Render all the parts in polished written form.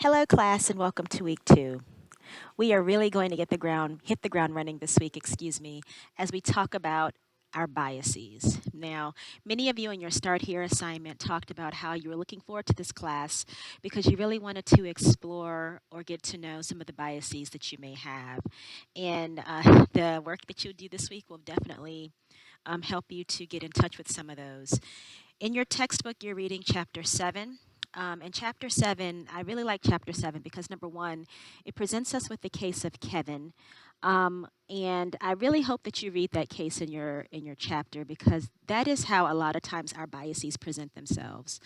Hello, class, and welcome to week 2. We are really going to hit the ground running this week, as we talk about our biases. Now, many of you in your Start Here assignment talked about how you were looking forward to this class because you really wanted to explore or get to know some of the biases that you may have. And the work that you do this week will definitely help you to get in touch with some of those. In your textbook, you're reading chapter 7. And chapter 7, I really like chapter 7 because number one, it presents us with the case of Kevin. And I really hope that you read that case in your chapter because that is how a lot of times our biases present themselves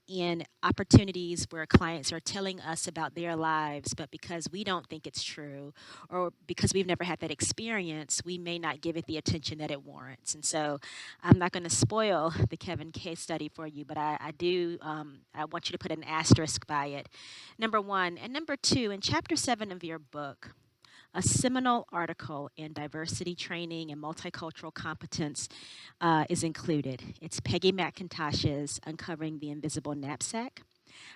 in opportunities where clients are telling us about their lives, but because we don't think it's true or because we've never had that experience, we may not give it the attention that it warrants. And so I'm not going to spoil the Kevin case study for you, but I want you to put an asterisk by it. Number one. And number two, in chapter 7 of your book, a seminal article in diversity training and multicultural competence is included. It's Peggy McIntosh's Uncovering the Invisible Knapsack.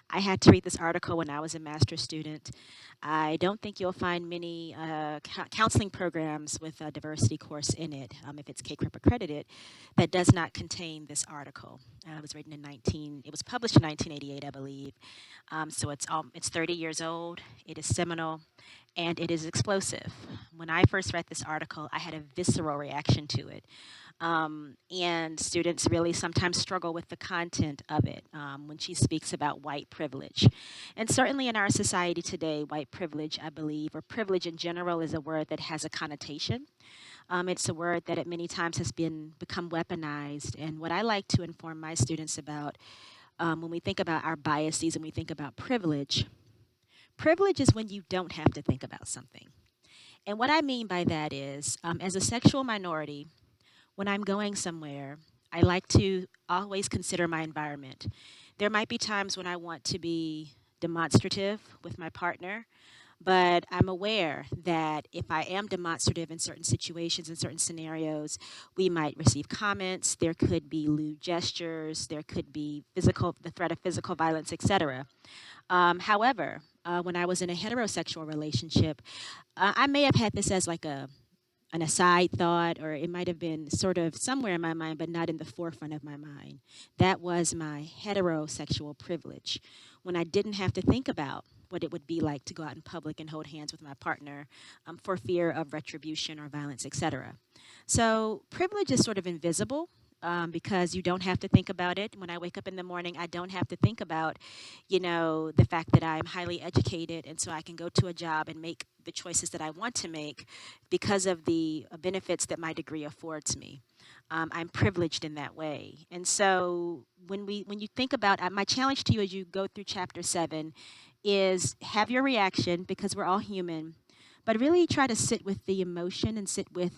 I had to read this article when I was a master's student. I don't think you'll find many counseling programs with a diversity course in it, if it's CACREP accredited, that does not contain this article. It was published in 1988, I believe. So it's 30 years old. It is seminal, and it is explosive. When I first read this article, I had a visceral reaction to it. And students really sometimes struggle with the content of it when she speaks about white privilege. And certainly in our society today, white privilege, I believe, or privilege in general, is a word that has a connotation. It's a word that at many times has become weaponized. And what I like to inform my students about when we think about our biases and we think about privilege, privilege is when you don't have to think about something. And what I mean by that is, as a sexual minority, when I'm going somewhere, I like to always consider my environment. There might be times when I want to be demonstrative with my partner, but I'm aware that if I am demonstrative in certain situations, in certain scenarios, we might receive comments. There could be lewd gestures. There could be the threat of physical violence, etc. However, when I was in a heterosexual relationship, I may have had this as like an aside thought, or it might have been sort of somewhere in my mind, but not in the forefront of my mind. That was my heterosexual privilege when I didn't have to think about what it would be like to go out in public and hold hands with my partner for fear of retribution or violence, etc. So privilege is sort of invisible because you don't have to think about it. When I wake up in the morning, I don't have to think about, the fact that I'm highly educated and so I can go to a job and make the choices that I want to make because of the benefits that my degree affords me. I'm privileged in that way. And so when you think about my challenge to you as you go through chapter 7 is have your reaction because we're all human, but really try to sit with the emotion and sit with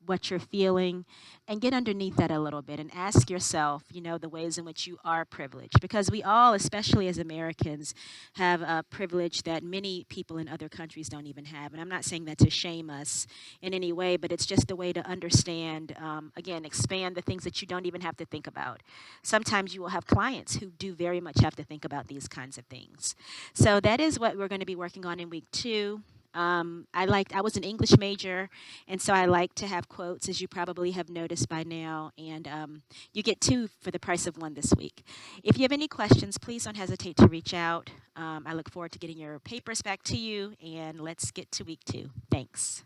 what you're feeling and get underneath that a little bit and ask yourself, the ways in which you are privileged. Because we all, especially as Americans, have a privilege that many people in other countries don't even have. And I'm not saying that to shame us in any way, but it's just a way to understand, again, expand the things that you don't even have to think about. Sometimes you will have clients who do very much have to think about these kinds of things. So that is what we're going to be working on in week 2. I was an English major, and so I like to have quotes, as you probably have noticed by now. And you get 2 for the price of 1 this week. If you have any questions, please don't hesitate to reach out. I look forward to getting your papers back to you, and let's get to week 2. Thanks.